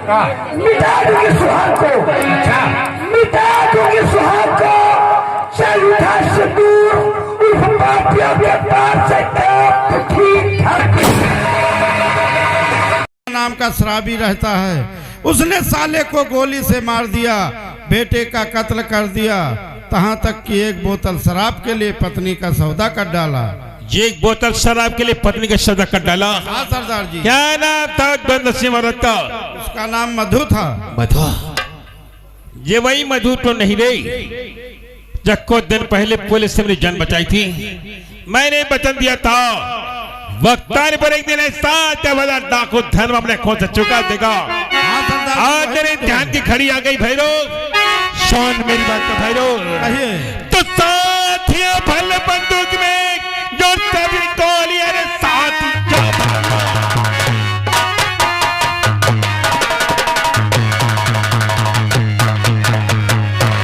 मिटा दूंगी सुहाग को, मिटा दूंगी सुहाग को। चल उठा से दूर उस पापियों के पास से ठीक ठाक नाम का शराबी रहता है, उसने साले को गोली से मार दिया, बेटे का कत्ल कर दिया, तहाँ तक कि एक बोतल शराब के लिए पत्नी का सौदा कर डाला। एक बोतल शराब के लिए पत्नी का सौदा कर डाला। हाँ सरदार जी। क्या नाम था बदनसीब औरत का? उसका नाम मधु था। मधु? ये वही मधु तो नहीं रही जब कुछ दिन पहले पुलिस से मेरी जान बचाई थी। मैंने वचन दिया था वक्तार पर एक दिन ऐसा वाला डाकू धर्म अपने खोज से चुका देगा। आज तेरे ध्यान की खड़ी आ गई भैरो, सुन मेरी बात का भैरो। तो साथियों भल बंदूक में जो सभी गोलियां रे साथी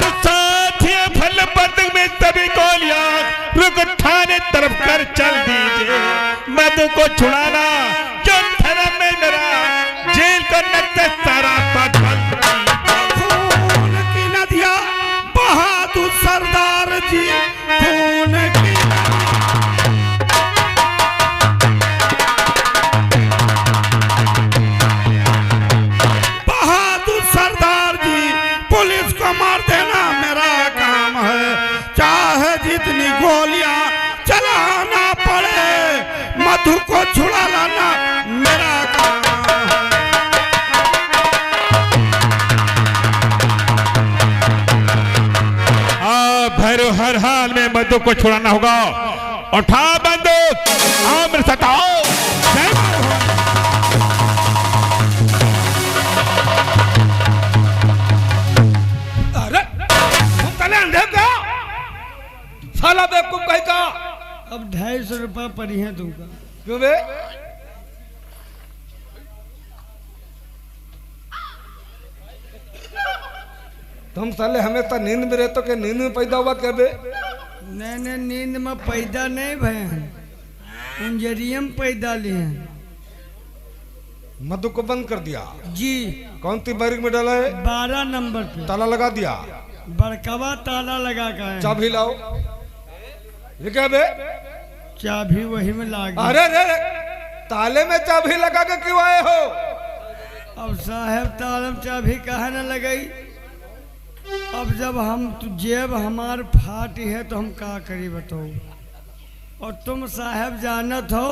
तो साथियों भल बंदूक में सभी गोलियां रुक थाने तरफ कर चल दीजिए। मधु को छुड़ाना जो धर्म में मेरा जेल को नक्शा सारा पागल। खून की नदियां बहादुर सरदार जी, खून की बहादुर सरदार जी, पुलिस को मार देना मेरा काम है, चाहे जितनी गोलियां चलाना पड़े, मधु को छुड़ा लाना मेरा काम है। भैरव हर हाल में मधु को छुड़ाना होगा। उठा बंदूक, आओ मेरे साथ आओ। अरे तुम चले अंधे क्या? साला बेवकूफ कहीं का? अब 250 रुपया पड़ी है तुमका। क्यों बे? तुम साले हमेशा नींद में रहते के नींद में पैदा हुआ क्या बे? नहीं नींद में पैदा नहीं भय हैं, इंजरियम पैदा लिए हैं। मधु को बंद कर दिया जी। कौन सी बैरिक में डाला है? 12 नंबर पे ताला लगा दिया। बड़कवा ताला लगा का है। चाबी लाओ। ये क्या बे? चाबी वही में लागी। अरे रे ताले में चाबी लगा के क्यों आए हो? अब साहब ताले में चाबी कहाँ न लगाई? अब जब हम जेब हमार फाटी है तो हम का करी बताओ। और तुम साहब जानत हो,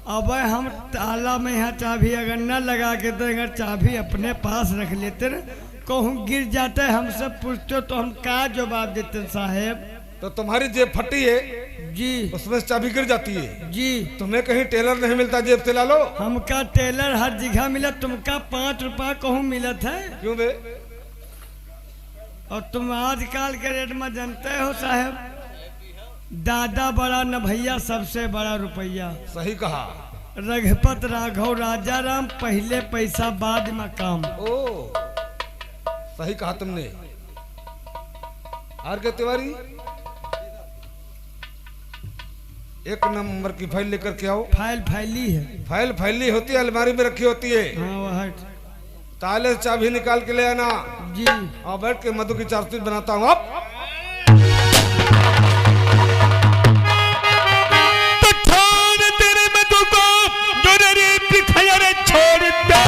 अब हम ताला में यहाँ चाबी अगर न लगा के तो अगर चाबी अपने पास रख लेते न, कहूँ गिर जाते हमसे पूछते तो हम का जवाब देते साहब? तो तुम्हारी जेब फटी है जी, उसमें से चाबी गिर जाती है जी। तुम्हें कहीं टेलर नहीं मिलता जेब से ला लो? हमका टेलर हर जगह मिला, तुमका 5 रुपया कहूँ मिलत है। क्यों बे? और तुम आजकल के रेट में जानते हो साहब, दादा बड़ा न भैया सबसे बड़ा रुपया। सही कहा। रघुपत राघव राजा राम, पहले पैसा बाद में काम। ओ सही कहा तुमने। आर के तिवारी, एक नंबर की फाइल लेकर के आओ। फाइल फैली है। फाइल फैली होती है, अलमारी में रखी होती है। हाँ वह ताले से चाबी निकाल के ले आना। जी। और बैठ के मधु की चारपीट बनाता हूँ। अब तो छोड़ तेरे मधु को जो रे दिखाया रे छोड़ दे।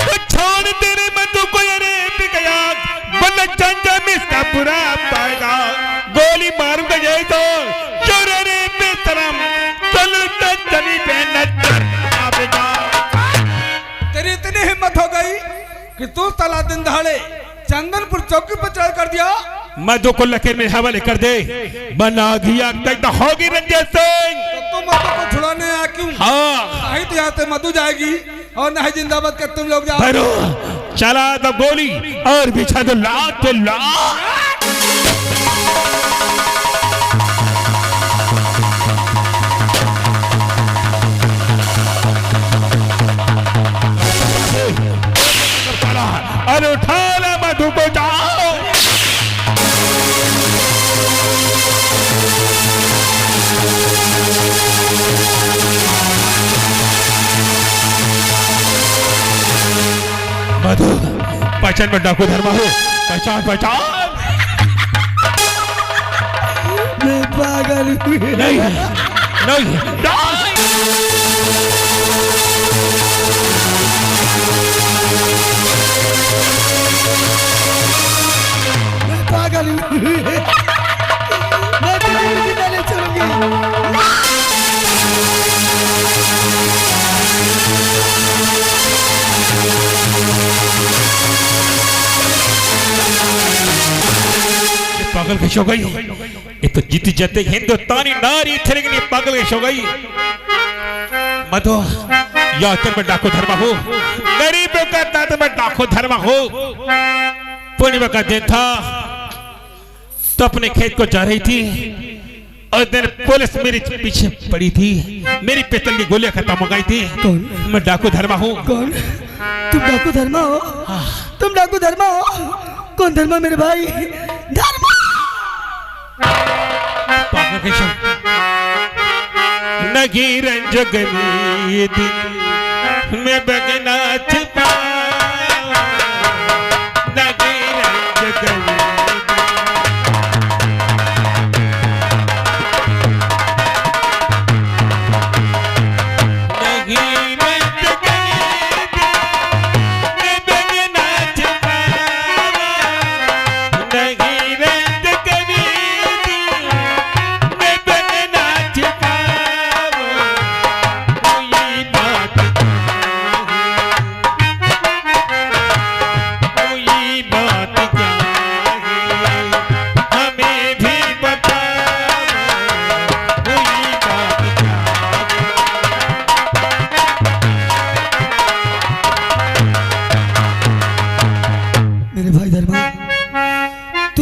तो छोड़ तेरे मधु को रे दिखाया बल चंजा में इसका बुरा पाएगा। गोली मारूंगा ये तो चोर रे बेशरम चल चली पे नजर आवेगा। तेरी इतनी हिम्मत हो गई कि तू साला दिन दहाड़े चंदनपुर चौकी पर चढ़ कर दिया। मधु को लकीर में हवाले कर दे, बना गया तक होगी रंजीत सिंह। तो तू मधु को छुड़ाने आया क्यों? हाँ नहीं तो यहाँ से मधु जाएगी और नहीं जिंदाबाद कर तुम लोग जाओ। भरो चला दो गोली और बिछा दो लात पे लात। अरे उठा ला मधु को जाओ। पहचान में डाकू धर्मा हो, पहचान पहचान। मैं पागल हूँ। नहीं नहीं मैं पागल हूँ। मैं तुम्हें जिंदा नहीं छोड़ूंगी। पागल कैसे हो गई? ये तो जीती जाते हिंदुस्तानी नारी थे, लेकिन ये पागल कैसे हो गई? मधु या चल में डाकू धर्मा हो, गरीबों का दांत में डाकू धर्मा हो। पूर्णिमा का दिन था तो अपने खेत को जा रही थी और दिन पुलिस मेरे पीछे पड़ी थी, मेरी पिस्तौल की गोलियां खत्म हो गई थी। कौन? मैं डाकू धर्मा हूँ। कौन? तुम डाकू धर्मा हो? तुम डाकू धर्मा हो? कौन धर्मा मेरे भाई? धर्मा! पागल कैसे? नगी रंज गमी दिन मैं बगना छिपा, नगी रंज गमी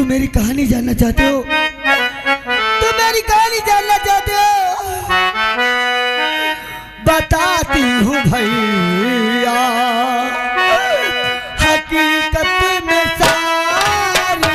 मेरी कहानी जानना चाहते हो? तो मेरी कहानी जानना चाहते हो? बताती हूँ भैया हकीकत में सारी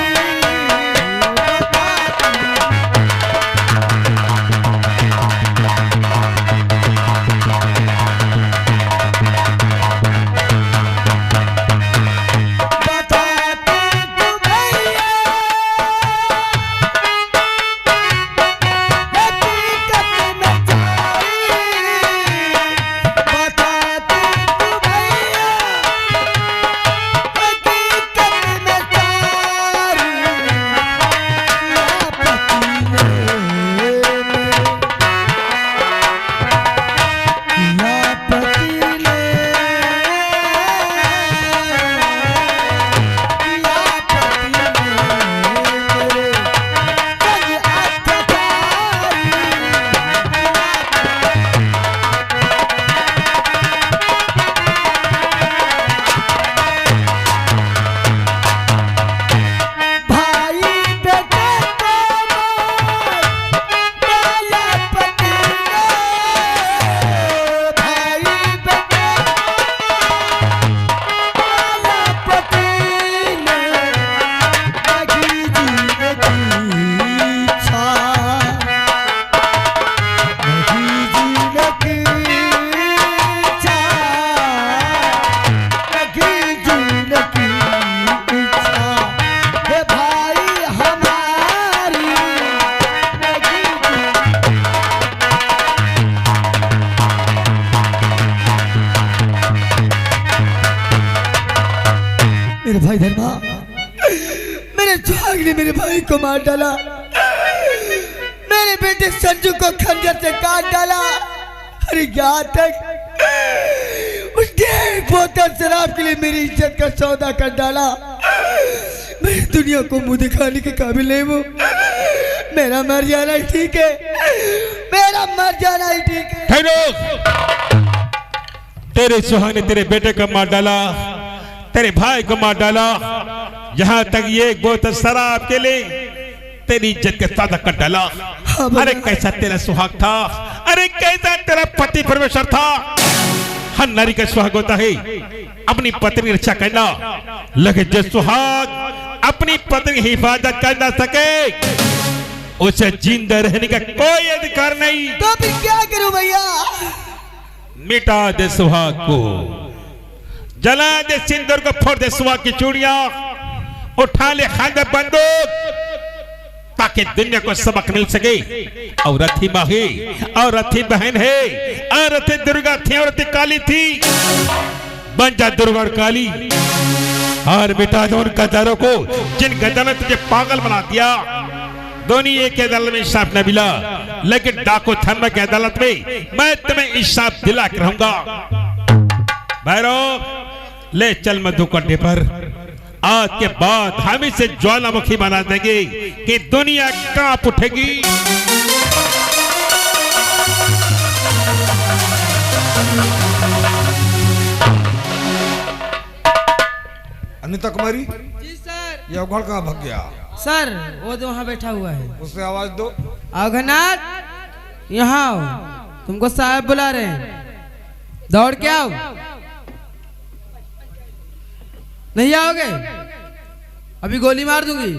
मेरे भाई धर्मा, मेरे सुहाग ने मेरे भाई को मार डाला, मेरे बेटे संजू को खंजर से काट डाला। अरे यहाँ तक उस 1.5 बोतल शराब के लिए मेरी इज्जत का सौदा कर डाला। मैं दुनिया को मुंह दिखाने के काबिल नहीं हूँ। मेरा मर जाना ही ठीक है, मेरा मर जाना ही ठीक है। तेरे सुहाग ने तेरे बेटे को मार डाला, तेरे भाई को मार डाला, यहाँ तक ये 1 बोतल शराब के लिए तेरी इज्जत के सौदा कर डाला। अरे कैसा तेरा सुहाग था, अरे कैसा तेरा पति परमेश्वर था। हर नारी का सुहाग होता है अपनी पत्नी की रक्षा करना, लेकिन जो सुहाग अपनी पत्नी की हिफाजत कर ना सके उसे जिंदा रहने का कोई अधिकार नहीं। तो फिर क्या करूं भैया? मिटा दे सुहाग को, जला दे सिंदूर को, फोड़ दे सुहा की चूड़ियां, उठा ले खांदे बंदूक, ताकि दुनिया को सबक मिल सके। औरत ही माँ है, औरत ही बहन है, औरत दुर्गा थी, औरत काली थी। बन जा दुर्गा और काली और मिटा दो उन गद्दारों को जिन गद्दारों ने तुझे पागल बना दिया। दोनों एक अदालत में इंसाफ न मिला, लेकिन डाकू धर्म की अदालत में मैं तुम्हें इंसाफ दिला कर रहूंगा। भैरव ले चल मधु कंडे पर, आज के बाद हम इसे ज्वालामुखी बना देंगे कि दुनिया कांप उठेगी। अनिता कुमारी, जी सर। ये अवघड़ कहाँ भाग गया? सर वो तो वहाँ बैठा हुआ है। उससे आवाज दो। अघनाथ यहाँ आओ, तुमको साहब बुला रहे हैं, दौड़ के आओ। नहीं आओगे? अभी गोली मार दूंगी,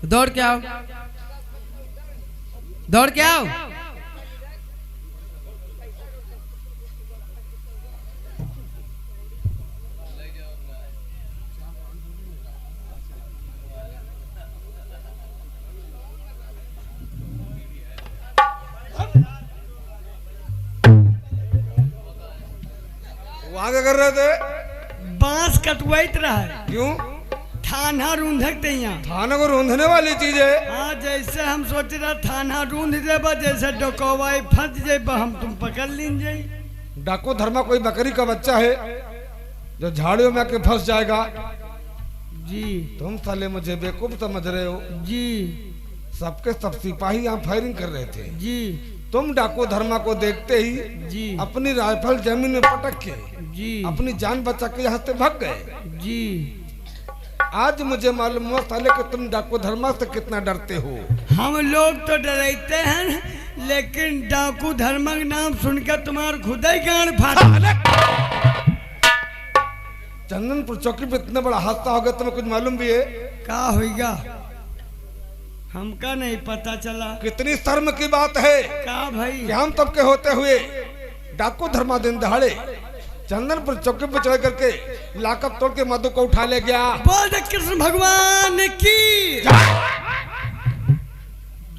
दौड़ के आओ, दौड़ के आओ। वहां क्या कर रहे थे? बांस कटवाइत रहा है। क्यों? थाना रूंधक यहाँ। थाना को रोंधने वाली चीज है। हाँ, जैसे हम सोच रहे थाना रूंध देबा, जैसे डकवाई फंस जेबा, हम तुम पकड़ लीन जाई। डाकू धर्मा कोई बकरी का बच्चा है जो झाड़ियों में आके फंस जाएगा। जी तुम साले मुझे बेवकूफ समझ रहे हो। जी सबके सब सिपाही यहाँ फायरिंग कर रहे थे। जी तुम डाकू धर्मा को देखते ही जी अपनी राइफल जमीन में पटक के जी अपनी जान बचा के यहाँ से भाग गए। जी। आज मुझे मालूम हुआ साले कि तुम डाकू धर्मा से कितना डरते हो। हम लोग तो डरते हैं, लेकिन डाकू धर्म का नाम सुनकर तुम्हारा खुद ही गांड फाटा। चंदनपुर चौकी पे इतना बड़ा हादसा हो गया, तुम्हें कुछ मालूम भी है? का होगा हमका नहीं पता चला। कितनी शर्म की बात है का भाई? कि हम तब के होते हुए डाकू धर्मा दिन दहाड़े चंदनपुर चौकी पे चढ़ करके लाकअप तोड़ के मधु को उठा ले गया। बोल कृष्ण भगवान की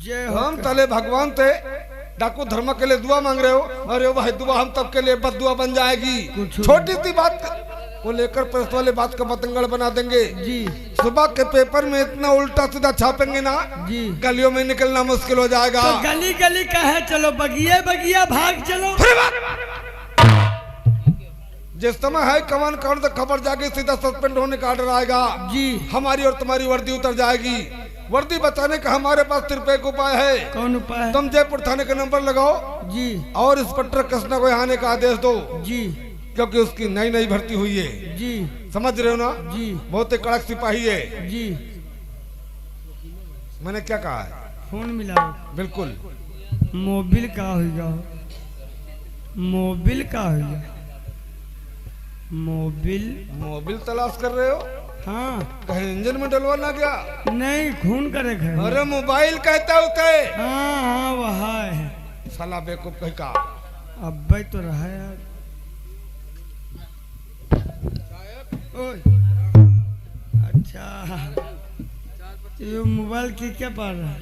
जय हो। हम तले भगवान थे, डाकू धर्मा के लिए दुआ मांग रहे हो। अरे भाई, दुआ हम तब के लिए बस दुआ बन जाएगी। छोटी सी बात को लेकर प्रेस वाले बात का पतंगड़ बना देंगे। जी सुबह के पेपर में इतना उल्टा सीधा छापेंगे ना, जी गलियों में निकलना मुश्किल हो जाएगा। तो गली गली कहे चलो, बगिया बगिया भाग चलो। जिस समय है कमान कांड तक खबर जाके सीधा सस्पेंड होने का ऑर्डर आएगा। जी हमारी और तुम्हारी वर्दी उतर जाएगी। वर्दी बचाने का हमारे पास सिर्फ एक उपाय है। कौन उपाय? तुम जयपुर थाने का नंबर लगाओ जी और इंस्पेक्टर कृष्णा को यहाँ आने का आदेश दो, जी क्योंकि उसकी नई नई भर्ती हुई है। जी समझ रहे हो ना? जी बहुत ही कड़क सिपाही है। जी। मैंने क्या कहा है? फोन मिलाओ। बिल्कुल। मोबिल का होगा, मोबिल का होगा, मोबिल। मोबिल तलाश कर रहे हो? हाँ। कहीं इंजन में डलवा ना गया? नहीं, खून करे है। अरे मोबाइल कहता उसे। हाँ हाँ वहा है। साला बेवकूफ कहीं का। अब भाई तो रहा यार। ओए अच्छा, ये मोबाइल की क्या पा रहा है?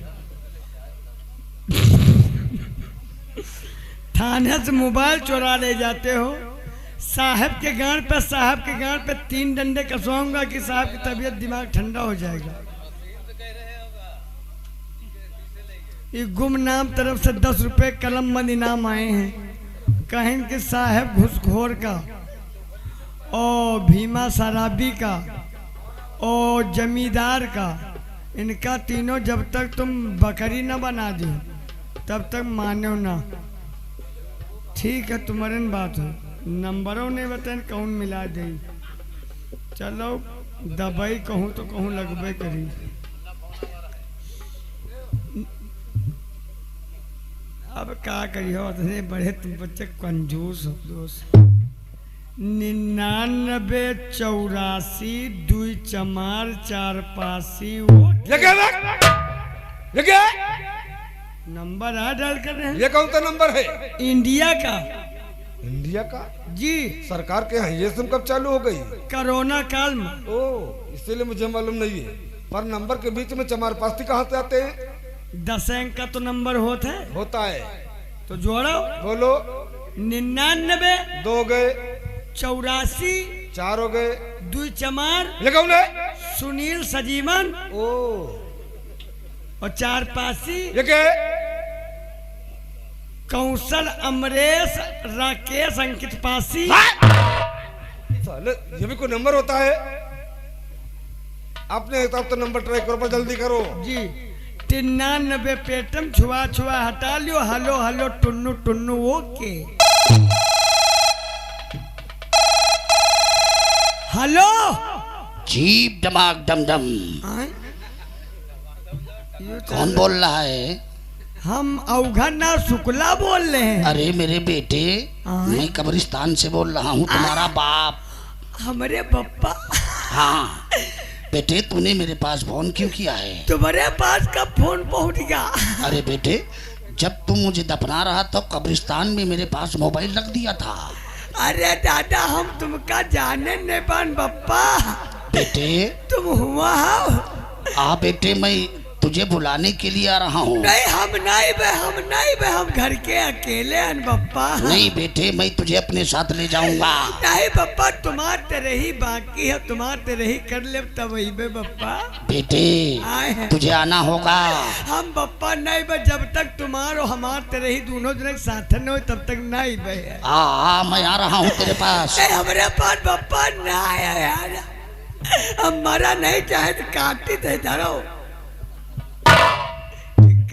थाने से मोबाइल चुरा ले जाते हो। साहब के गांड पे, साहब के गांड पे 3 डंडे कसवाऊंगा कि साहब की तबीयत दिमाग ठंडा हो जाएगा। ये गुमनाम तरफ से 10 रुपए कलम बंद इनाम आए हैं। कहें कि साहब घुसखोर का और भीमा शराबी का और जमींदार का, इनका तीनों जब तक तुम बकरी न बना दो तब तक मानो ना। ठीक है, तुम्हारे बात हो। नंबरों ने बताए कौन मिला दे। चलो दबाई कहूँ तो कहूँ लगबे करी। अब क्या करियो, इतने बड़े तुम बच्चे कंजूस हो दोस्त। 99 84 2 चमार 4 पासी नंबर आ डाल कर रहे हैं। ये कौन सा नंबर है? इंडिया का। इंडिया का जी सरकार के यहाँ ये सिम कब चालू हो गई? कोरोना काल में। ओ इसीलिए मुझे मालूम नहीं है। पर नंबर के बीच में चमार पास्ती कहाँ से आते हैं? 10 अंक का तो नंबर होता है, होता है तो जोड़ो। बोलो। 99 2 हो गए, 84 4 हो गए, 2 चमार लगाओ ने। सुनील सजीवन ओ और 4 पासी ये क्या है? कौशल अमरेश राकेश अंकित पासी। साले ये भी कोई नंबर होता है? आपने हिसाब तो नंबर ट्राई करो, पर जल्दी करो जी। 93 पेटम छुआ छुआ हटा लियो, hello hello Tunnu Tunnu okay. Hello जीप दमाग डम डम। कौन बोल रहा है? हम अवघना शुक्ला बोल रहे हैं। अरे मेरे बेटे, मैं कब्रिस्तान से बोल रहा हूँ, तुम्हारा बाप। हमारे पप्पा। हाँ बेटे, तूने मेरे पास फोन क्यों किया है? तुम्हारे पास कब फोन पहुंच गया? अरे बेटे, जब तुम मुझे दफना रहा तो कब्रिस्तान में मेरे पास मोबाइल रख दिया था। अरे दादा, हम तुमका जाने नहीं पान पप्पा। बेटे तुम हुआ हो? बेटे, मैं तुझे बुलाने के लिए आ रहा हूँ। नहीं, हम नहीं बे, हम घर के अकेले हैं पप्पा। नहीं बेटे, मैं तुझे अपने साथ ले जाऊंगा। नहीं पप्पा, तुम्हार तेरे ही बाकी है, तुम्हार तेरे ही कर ले तब वही बे पप्पा। बेटे आए हैं। तुझे आना होगा। हम पप्पा नहीं बे, जब तक तुम्हार और हमार तेरे ही दोनों जने साथ न हो तब तक नहीं बे। मैं आ रहा हूँ तेरे पास। नहीं, हमारे पास पप्पा ना आया यार, हम मरा नहीं चाहे तो काटी थे धरो।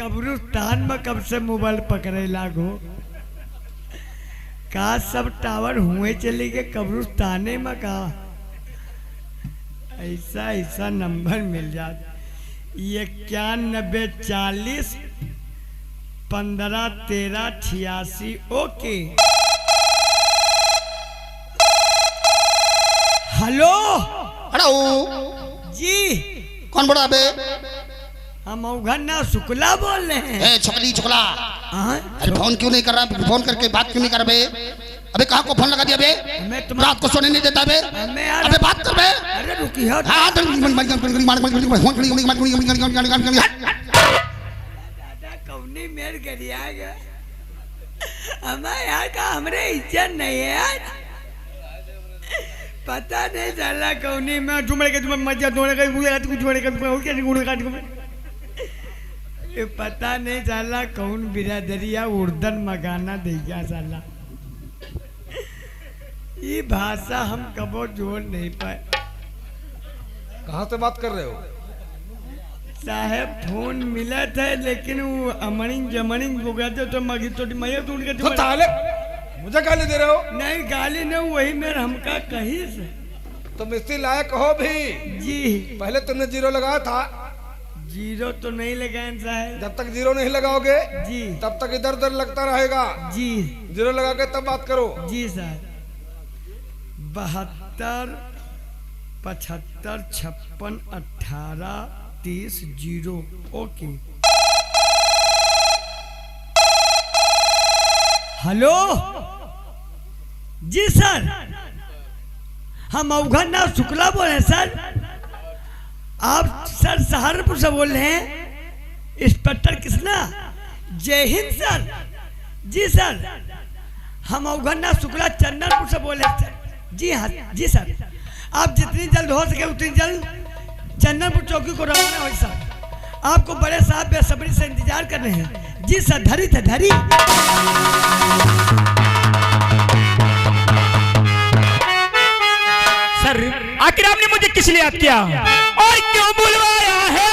कब्रिस्तान में कब से मोबाइल पकड़े लागो? का सब टावर हुए चले गए कब्रिस्ताने में का? ऐसा नंबर मिल जाता। 91 40 15 13 86 ओके। हेलो हेलो जी, कौन बोला बे? हम अवघना शुक्ला बोल रहे हैं। ए छकली छकला, हाँ? अरे फोन क्यों नहीं कर रहा? फोन करके बात क्यों नहीं कर बे? अबे कहाँ को फोन लगा दिया बे? मैं तुम्हारा रात को सोने नहीं देता बे? मैं यार, अबे बात कर बे। अरे रुकी हो। हाँ दादा कौनी मेर गरिया गया, हमारे यहाँ का हमरे इज्जत नहीं है यार। पता नहीं चला कौनी में जुमड़े के मजा जोड़े का जुमड़े का ये पता नहीं चला कौन बिरादरिया उर्दन मगाना देगा साला। ये भाषा हम कबो जोड़ नहीं पाए। कहाँ से बात कर रहे हो? साहब फोन मिला था, लेकिन वो अमरिंग जमरिंग हो गया था तो मगी तो मैं टूट के ताले मुझे गाली दे रहे हो? नहीं गाली नहीं, वही मेरा हमका कहीं से। तुम इसी लायक हो भी? जी। पहले तुमने 0 लगाया था। 0 तो नहीं लगाए साहब। जब तक 0 नहीं लगाओगे जी तब तक इधर उधर लगता रहेगा। जी 0 लगा के तब बात करो। जी साहब। 72 75 56 18 30 0 ओके। हेलो जी सर, हम अवघना शुक्ला बोल रहे हैं सर। आप सर सहारनपुर से बोल रहे हैं? इंस्पेक्टर कृष्णा, जय हिंद सर। जी सर, हम अवघना शुक्ला चंदनपुर से बोल रहे हैं सर। जी हाँ जी सर, आप जितनी जल्द हो सके उतनी जल्द चंदनपुर चौकी को रवाना हो सर। आपको बड़े साहब बेसब्री से इंतजार कर रहे हैं। जी सर, धरी थे धरी। सर आखिर आपने मुझे किस लिए याद किया और क्यों बुलवाया है?